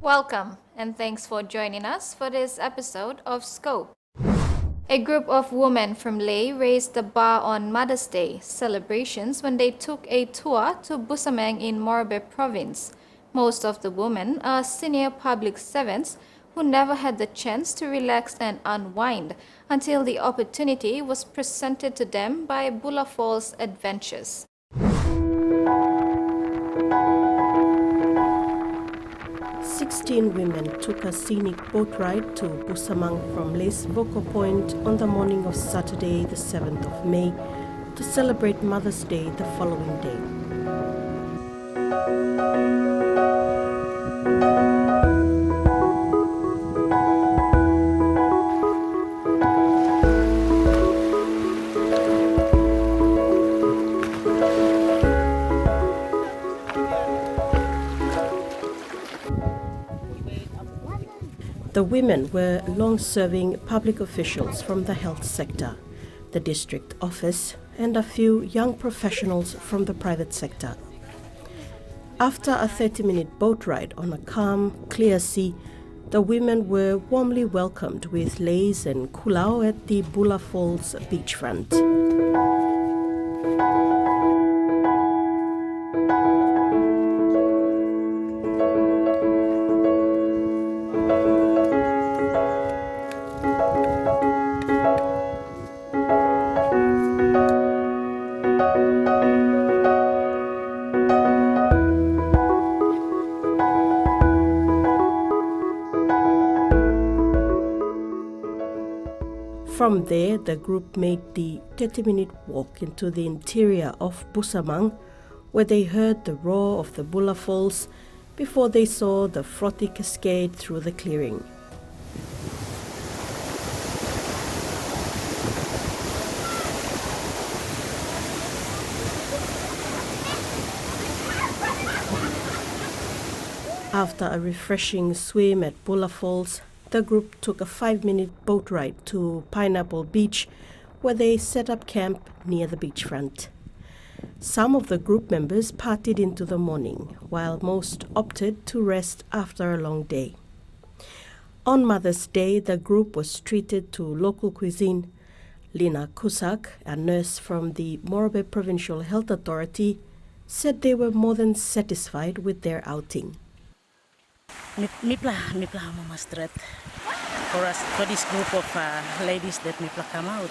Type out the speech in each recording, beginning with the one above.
Welcome, and thanks for joining us for this episode of Scope. A group of women from Leh raised the bar on Mother's Day celebrations when they took a tour to Busamang in Morobe Province. Most of the women are senior public servants who never had the chance to relax and unwind until the opportunity was presented to them by Bula-Falls Adventures. 16 women took a scenic boat ride to Busamang from Leh's Voco Point on the morning of Saturday, the 7th of May, to celebrate Mother's Day the following day. The women were long-serving public officials from the health sector, the district office, and a few young professionals from the private sector. After a 30-minute boat ride on a calm, clear sea, the women were warmly welcomed with leis and kulau at the Bula-Falls beachfront. From there, the group made the 30-minute walk into the interior of Busamang, where they heard the roar of the Bula Falls before they saw the frothy cascade through the clearing. After a refreshing swim at Bula Falls, the group took a 5-minute boat ride to Pineapple Beach, where they set up camp near the beachfront. Some of the group members partied into the morning, while most opted to rest after a long day. On Mother's Day, the group was treated to local cuisine. Lina Kusak, a nurse from the Morobe Provincial Health Authority, said they were more than satisfied with their outing. Mipla Mama Strat. For this group of ladies that Mipla come out.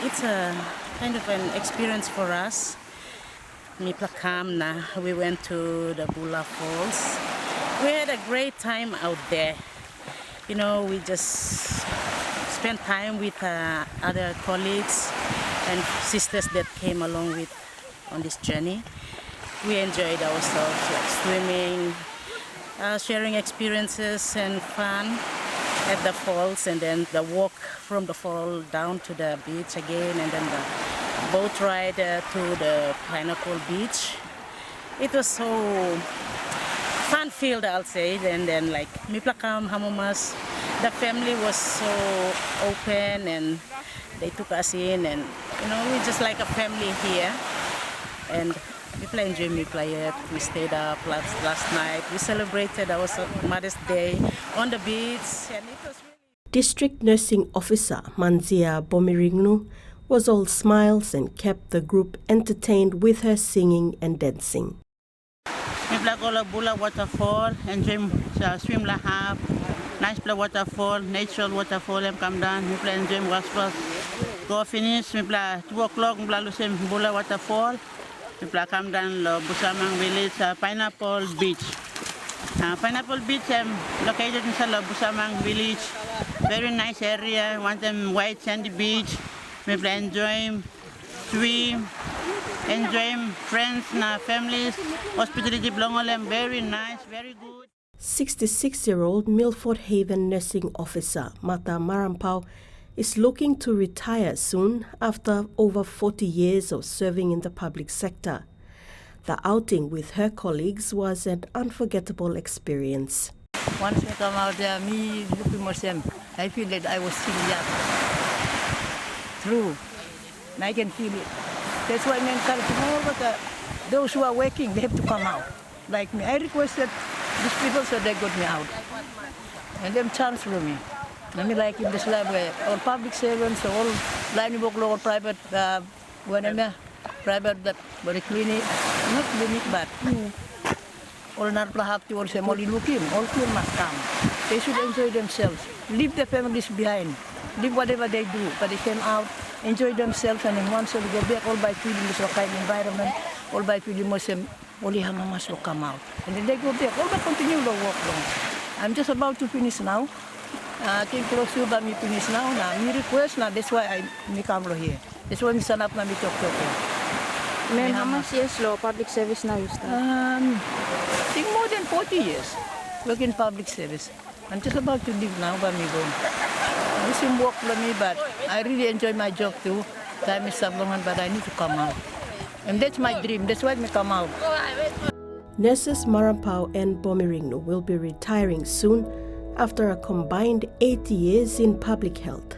It's a kind of an experience for us. Mipla come na. We went to the Bula Falls. We had a great time out there. You know, we just spent time with other colleagues and sisters that came along with on this journey. We enjoyed ourselves, like swimming, sharing experiences and fun at the falls, and then the walk from the fall down to the beach again, and then the boat ride to the Pineapple Beach. It was so fun-filled, I'll say. And then like Miplakam, Hamumas, the family was so open and they took us in, and you know, we just like a family here. And people enjoy Mipla. We stayed up last night. We celebrated our Mother's Day on the beach, and it was really... District Nursing Officer Manzia Bomiringnu was all smiles and kept the group entertained with her singing and dancing. Mipla go la Bula waterfall, enjoy swim la half, nice play waterfall, natural waterfall, and come down. Mipla enjoy waterfall. Go finish. Mipla 2 o'clock. Mipla lusim Bula waterfall. Mipla come down lo Busamang village, Pineapple Beach. Pineapple Beach located in Busamang village. Very nice area. Want them white sandy beach. Mipla enjoy swim, enjoy friends na families. Hospitality belongolem very nice, very good. 66-year-old Milford Haven Nursing Officer Mata Marampau is looking to retire soon after over 40 years of serving in the public sector. The outing with her colleagues was an unforgettable experience. Once I come out there, me looking myself, I feel that I was still young. True. And I can feel it. That's why I encourage more, but those who are working, they have to come out. Like me, I requested These people said they got me out. And them transfer me. I mean, like in this lab where all public servants, all line work, local private, private, body clinic, not clinic, but all not have to say, only looking, all people must come. They should enjoy themselves, leave their families behind, leave whatever they do, but they came out, enjoy themselves, and then once they go back, all by feeling this kind of environment, all by feeling Muslim, only Hamamas will come out. And then they go back, all by continue the work long. I'm just about to finish now. Came close to but me finish now. Now, me request now, that's why I come here. That's why I stand up now, me talk. Ma'am, how much years law public service now you start? I think more than 40 years working public service. I'm just about to leave now, but me go. This is work for me, but I really enjoy my job too. Time is up long, but I need to come out. And that's my dream, that's why I come out. Nurses Marampau and Bomiringno will be retiring soon after a combined 80 years in public health.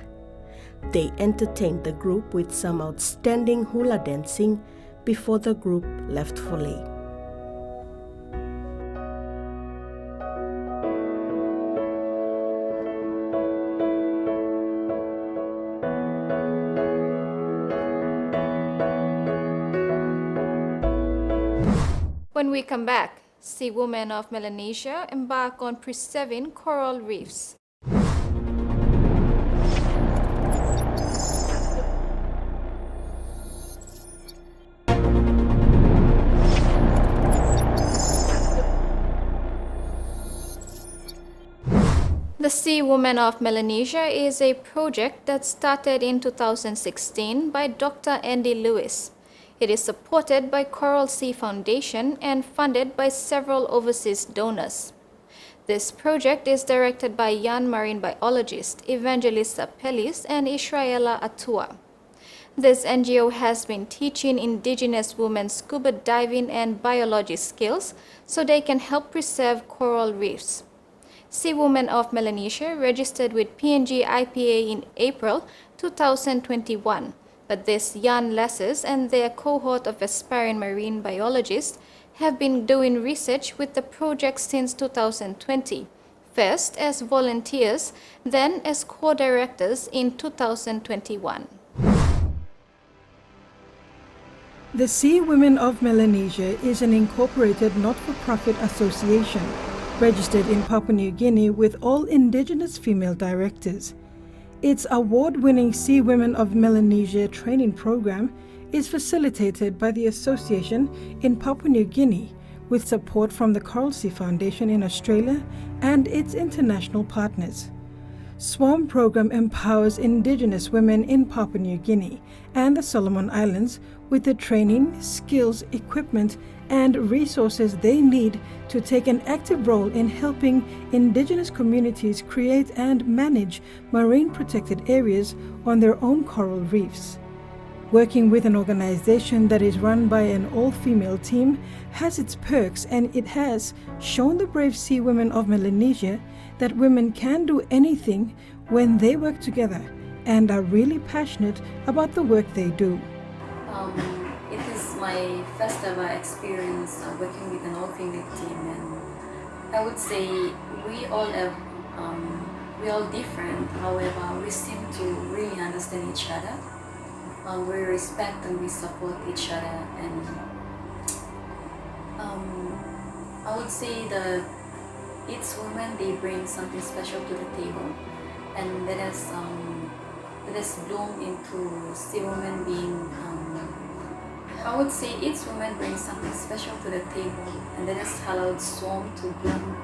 They entertained the group with some outstanding hula dancing before the group left for Leh. When we come back, Sea Women of Melanesia embark on preserving coral reefs. The Sea Women of Melanesia is a project that started in 2016 by Dr. Andy Lewis. It is supported by Coral Sea Foundation and funded by several overseas donors. This project is directed by young marine biologist Evangelista Apelis and Israela Atua. This NGO has been teaching indigenous women scuba diving and biology skills so they can help preserve coral reefs. Sea Women of Melanesia registered with PNG IPA in April 2021. But these young lasses and their cohort of aspiring marine biologists have been doing research with the project since 2020, first as volunteers, then as co-directors in 2021. The Sea Women of Melanesia is an incorporated not-for-profit association registered in Papua New Guinea with all indigenous female directors. Its award-winning Sea Women of Melanesia training program is facilitated by the association in Papua New Guinea with support from the Coral Sea Foundation in Australia and its international partners. SWARM program empowers indigenous women in Papua New Guinea and the Solomon Islands with the training, skills, equipment, and resources they need to take an active role in helping indigenous communities create and manage marine protected areas on their own coral reefs. Working with an organization that is run by an all-female team has its perks, and it has shown the brave Sea Women of Melanesia that women can do anything when they work together and are really passionate about the work they do. It is my first ever experience working with an all-female team, and I would say we all different. However, we seem to really understand each other. We respect and we support each other, and I would say that each woman, they bring something special to the table, and that has bloomed into Sea Women being. I would say each woman brings something special to the table, and that has allowed SWARM to bloom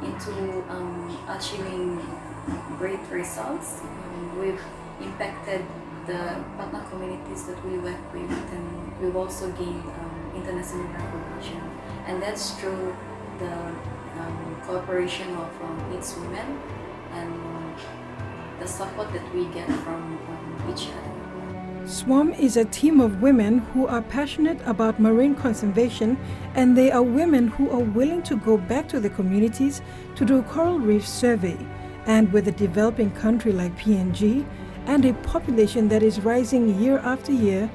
into achieving great results. We've impacted the partner communities that we work with, and we've also gained international recognition, and that's through the cooperation of each woman and the support that we get from each other. SWARM is a team of women who are passionate about marine conservation, and they are women who are willing to go back to the communities to do coral reef survey. And with a developing country like PNG and a population that is rising year after year,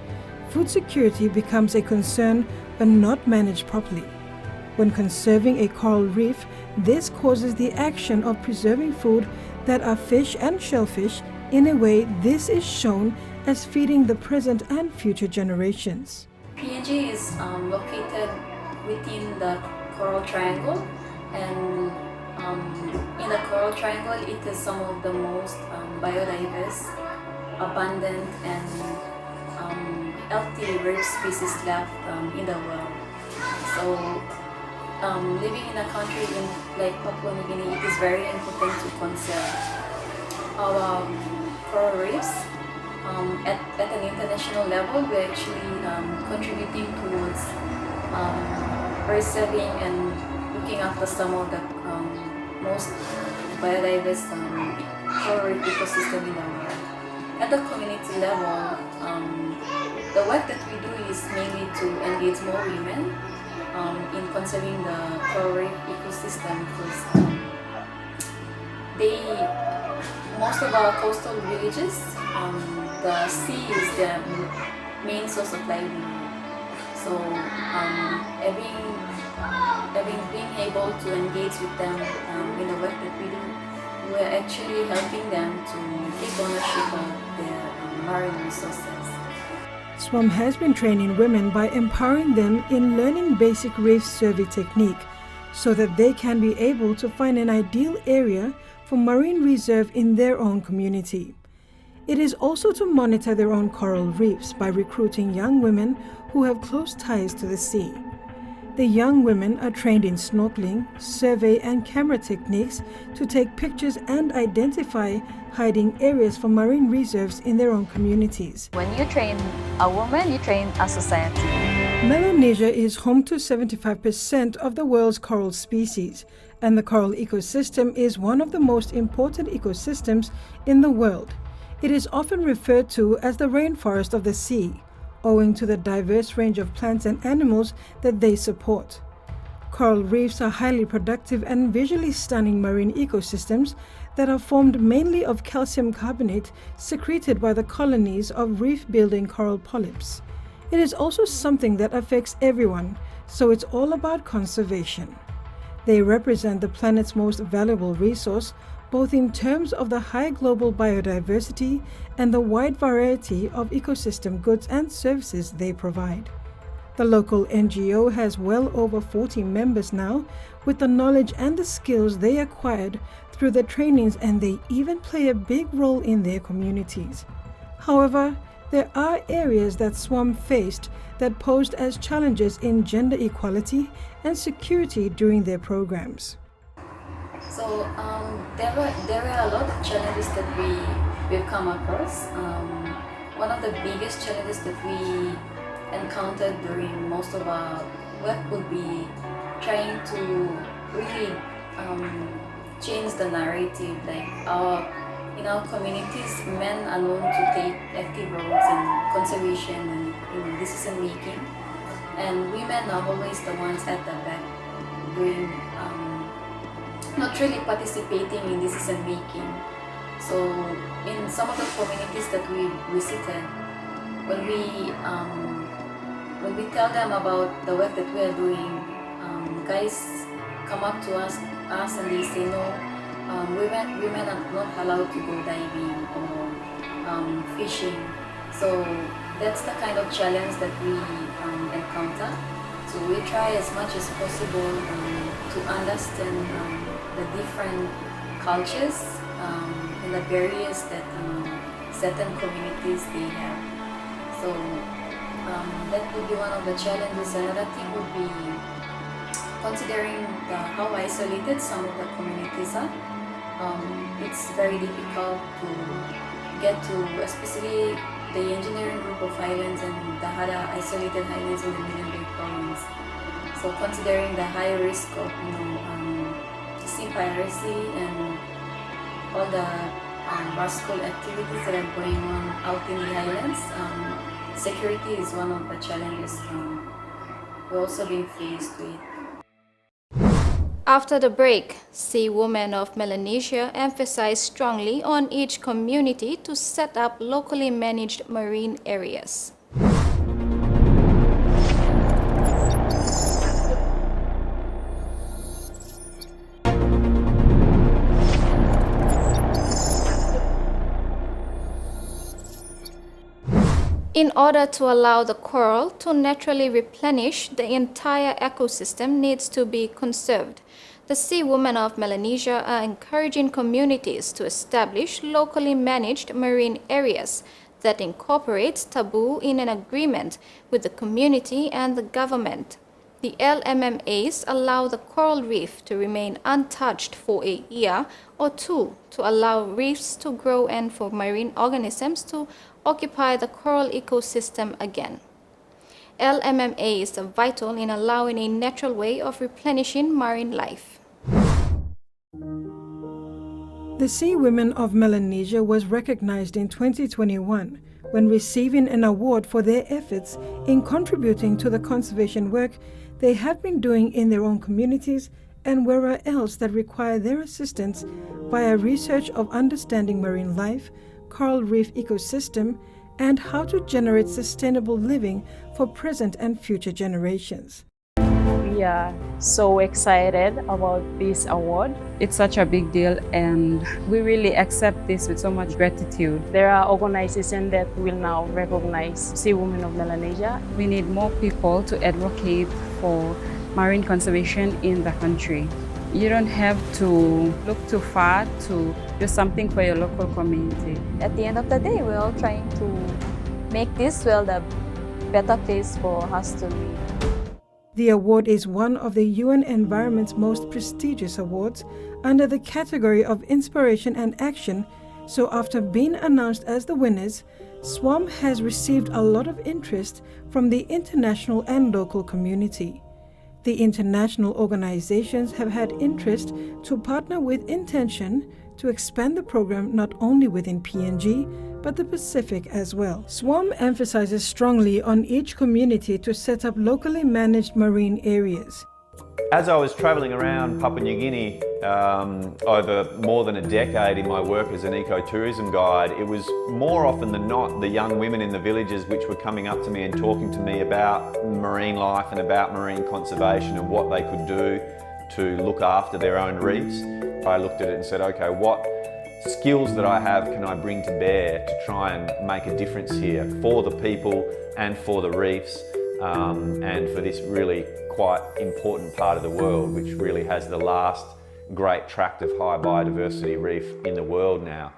food security becomes a concern when not managed properly. When conserving a coral reef, this causes the action of preserving food that are fish and shellfish. In a way, this is shown as feeding the present and future generations. PNG is located within the Coral Triangle, and in the Coral Triangle, it is some of the most biodiverse, abundant, and healthy reef species left in the world. So, living in a country like Papua New Guinea, it is very important to conserve our coral reefs. At an international level, we're actually contributing towards preserving and looking after some of the most biodiverse coral reef ecosystem in the world. At the community level, the work that we do is mainly to engage more women in conserving the coral reef ecosystem, because most of our coastal villages, the sea is their main source of livelihood. So being able to engage with them in the work that we do, we're actually helping them to take ownership of their marine resources. SWAM has been training women by empowering them in learning basic reef survey technique so that they can be able to find an ideal area for marine reserve in their own community. It is also to monitor their own coral reefs by recruiting young women who have close ties to the sea. The young women are trained in snorkeling, survey and camera techniques to take pictures and identify hiding areas for marine reserves in their own communities. When you train a woman, you train a society. Melanesia is home to 75% of the world's coral species, and the coral ecosystem is one of the most important ecosystems in the world. It is often referred to as the rainforest of the sea, owing to the diverse range of plants and animals that they support. Coral reefs are highly productive and visually stunning marine ecosystems that are formed mainly of calcium carbonate secreted by the colonies of reef-building coral polyps. It is also something that affects everyone, so it's all about conservation. They represent the planet's most valuable resource, both in terms of the high global biodiversity and the wide variety of ecosystem goods and services they provide. The local NGO has well over 40 members now, with the knowledge and the skills they acquired through the trainings, and they even play a big role in their communities. However, there are areas that SWAM faced that posed as challenges in gender equality and security during their programs. So there were a lot of challenges that we've come across. One of the biggest challenges that we encountered during most of our work would be trying to really change the narrative. Like in our communities, men are known to take active roles in conservation and in decision making, and women are always the ones at the back doing not really participating in decision making. So in some of the communities that we visited, when we tell them about the work that we are doing, guys come up to us and they say no, women are not allowed to go diving or fishing. So that's the kind of challenge that we encounter. So we try as much as possible to understand the different cultures and the barriers that certain communities they have. So that would be one of the challenges. Another thing would be considering how isolated some of the communities are. It's very difficult to get to, especially the engineering group of islands and the other isolated islands in the Morobe Province. So considering the high risk of sea piracy and all the rascal activities that are going on out in the islands, security is one of the challenges we're also being faced with. After the break, Sea Women of Melanesia emphasized strongly on each community to set up locally managed marine areas. In order to allow the coral to naturally replenish, the entire ecosystem needs to be conserved. The Sea Women of Melanesia are encouraging communities to establish locally managed marine areas that incorporates taboo in an agreement with the community and the government. The LMMAs allow the coral reef to remain untouched for a year or two to allow reefs to grow and for marine organisms to occupy the coral ecosystem again. LMMAs are vital in allowing a natural way of replenishing marine life. The Sea Women of Melanesia was recognized in 2021 when receiving an award for their efforts in contributing to the conservation work they have been doing in their own communities and wherever else that require their assistance via research of understanding marine life, coral reef ecosystem, and how to generate sustainable living for present and future generations. We are so excited about this award. It's such a big deal and we really accept this with so much gratitude. There are organizations that will now recognize Sea Women of Melanesia. We need more people to advocate for marine conservation in the country. You don't have to look too far to do something for your local community. At the end of the day, we're all trying to make this world a better place for us to live. The award is one of the UN Environment's most prestigious awards under the category of Inspiration and Action, so after being announced as the winners, SWAM has received a lot of interest from the international and local community. The international organizations have had interest to partner with intention to expand the program not only within PNG, but the Pacific as well. SWAM emphasizes strongly on each community to set up locally managed marine areas. As I was travelling around Papua New Guinea over more than a decade in my work as an ecotourism guide, it was more often than not the young women in the villages which were coming up to me and talking to me about marine life and about marine conservation and what they could do to look after their own reefs. I looked at it and said, okay, what skills that I have can I bring to bear to try and make a difference here for the people and for the reefs and for this really quite important part of the world, which really has the last great tract of high biodiversity reef in the world now.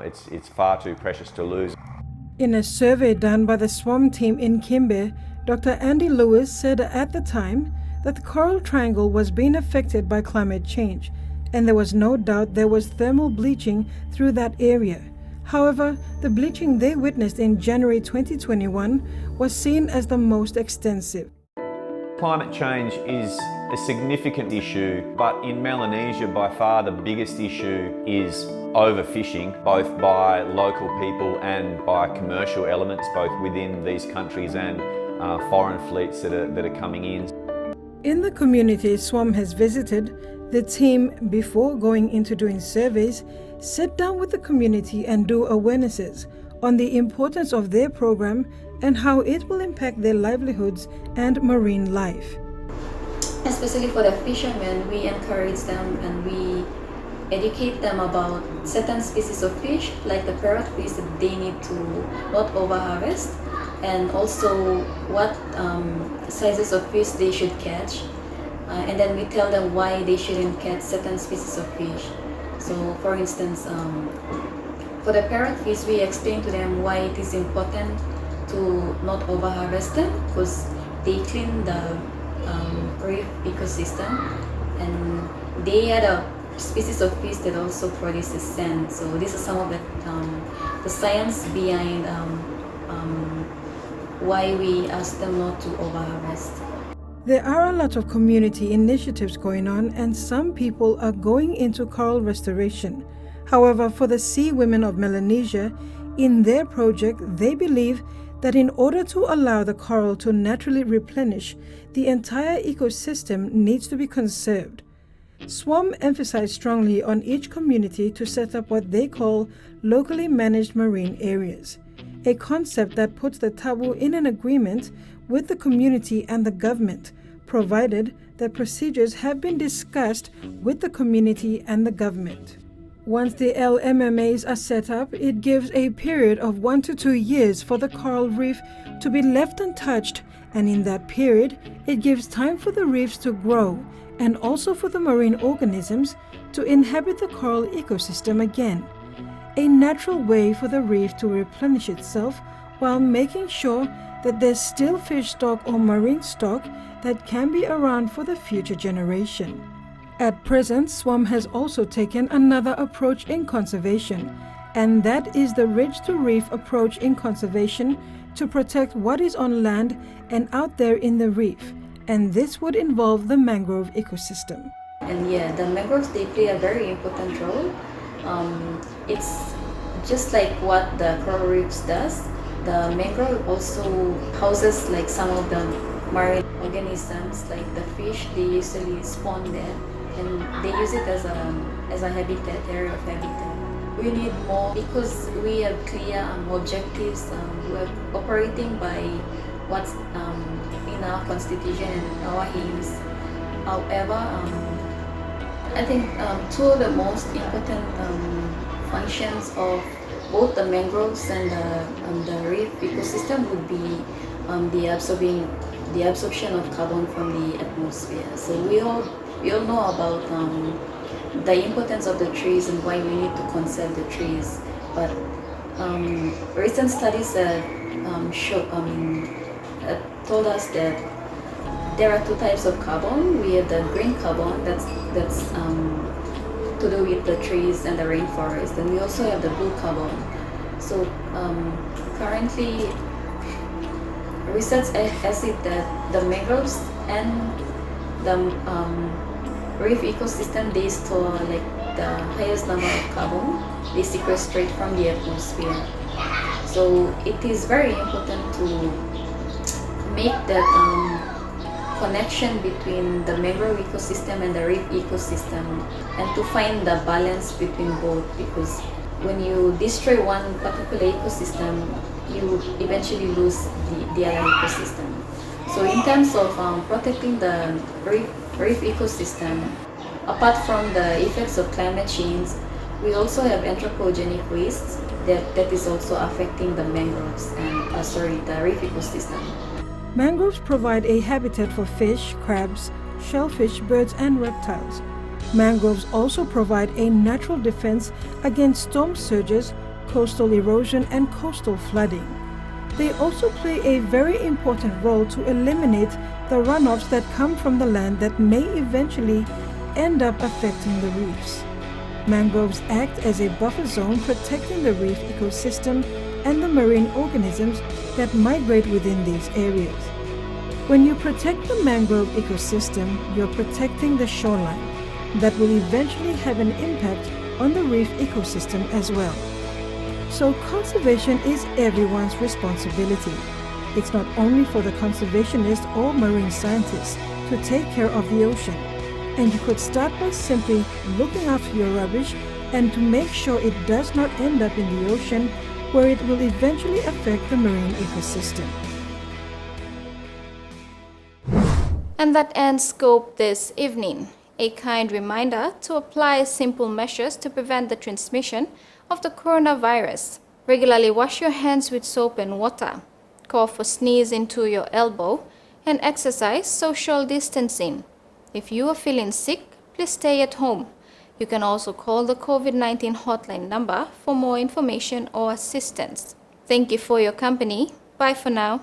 It's far too precious to lose. In a survey done by the SWAM team in Kimbe, Dr. Andy Lewis said at the time that the Coral Triangle was being affected by climate change, and there was no doubt there was thermal bleaching through that area. However, the bleaching they witnessed in January 2021 was seen as the most extensive. Climate change is a significant issue, but in Melanesia by far the biggest issue is overfishing, both by local people and by commercial elements, both within these countries and foreign fleets that are coming in. In the community SWAM has visited, the team, before going into doing surveys, sit down with the community and do awarenesses on the importance of their program and how it will impact their livelihoods and marine life. Especially for the fishermen, we encourage them and we educate them about certain species of fish, like the parrotfish, that they need to not overharvest, and also what sizes of fish they should catch. And then we tell them why they shouldn't catch certain species of fish. So for instance, for the parrotfish, we explain to them why it is important to not overharvest them, because they clean the reef ecosystem, and they are the species of fish that also produces sand. So this is some of the science behind why we ask them not to overharvest. There are a lot of community initiatives going on, and some people are going into coral restoration. However, for the Sea Women of Melanesia, in their project, they believe that in order to allow the coral to naturally replenish, the entire ecosystem needs to be conserved. SWAM emphasized strongly on each community to set up what they call locally managed marine areas, a concept that puts the taboo in an agreement with the community and the government, provided that procedures have been discussed with the community and the government. Once the LMMAs are set up, it gives a period of 1 to 2 years for the coral reef to be left untouched, and in that period, it gives time for the reefs to grow and also for the marine organisms to inhabit the coral ecosystem again. A natural way for the reef to replenish itself while making sure that there's still fish stock or marine stock that can be around for the future generation. At present, SWAM has also taken another approach in conservation, and that is the ridge-to-reef approach in conservation to protect what is on land and out there in the reef, and this would involve the mangrove ecosystem. And yeah, the mangroves, they play a very important role. It's just like what the coral reefs does. The mangrove also houses like some of the marine organisms, like the fish. They usually spawn there, and they use it as a habitat, area of habitat. We need more because we have clear objectives. We're operating by what's in our constitution and our aims. However, I think two of the most important functions of both the mangroves and the reef ecosystem would be the absorption of carbon from the atmosphere. So we all know about the importance of the trees and why we need to conserve the trees. But recent studies have told us that there are two types of carbon. We have the green carbon that's to do with the trees and the rainforest, and we also have the blue carbon. So currently, research has it that the mangroves and the reef ecosystem, they store like the highest number of carbon. They sequestrate from the atmosphere. So it is very important to make that connection between the mangrove ecosystem and the reef ecosystem, and to find the balance between both, because when you destroy one particular ecosystem, you eventually lose the other ecosystem. So in terms of protecting the reef ecosystem, apart from the effects of climate change, we also have anthropogenic wastes that is also affecting the mangroves and the reef ecosystem. Mangroves provide a habitat for fish, crabs, shellfish, birds, and reptiles. Mangroves also provide a natural defense against storm surges, coastal erosion, and coastal flooding. They also play a very important role to eliminate the runoffs that come from the land that may eventually end up affecting the reefs. Mangroves act as a buffer zone protecting the reef ecosystem and the marine organisms that migrate within these areas. When you protect the mangrove ecosystem, you're protecting the shoreline that will eventually have an impact on the reef ecosystem as well. So conservation is everyone's responsibility. It's not only for the conservationists or marine scientists to take care of the ocean, and you could start by simply looking after your rubbish and to make sure it does not end up in the ocean, where it will eventually affect the marine ecosystem. And that ends Scope this evening. A kind reminder to apply simple measures to prevent the transmission of the coronavirus. Regularly wash your hands with soap and water. Cough or sneeze into your elbow, and exercise social distancing. If you are feeling sick, please stay at home. You can also call the COVID-19 hotline number for more information or assistance. Thank you for your company. Bye for now.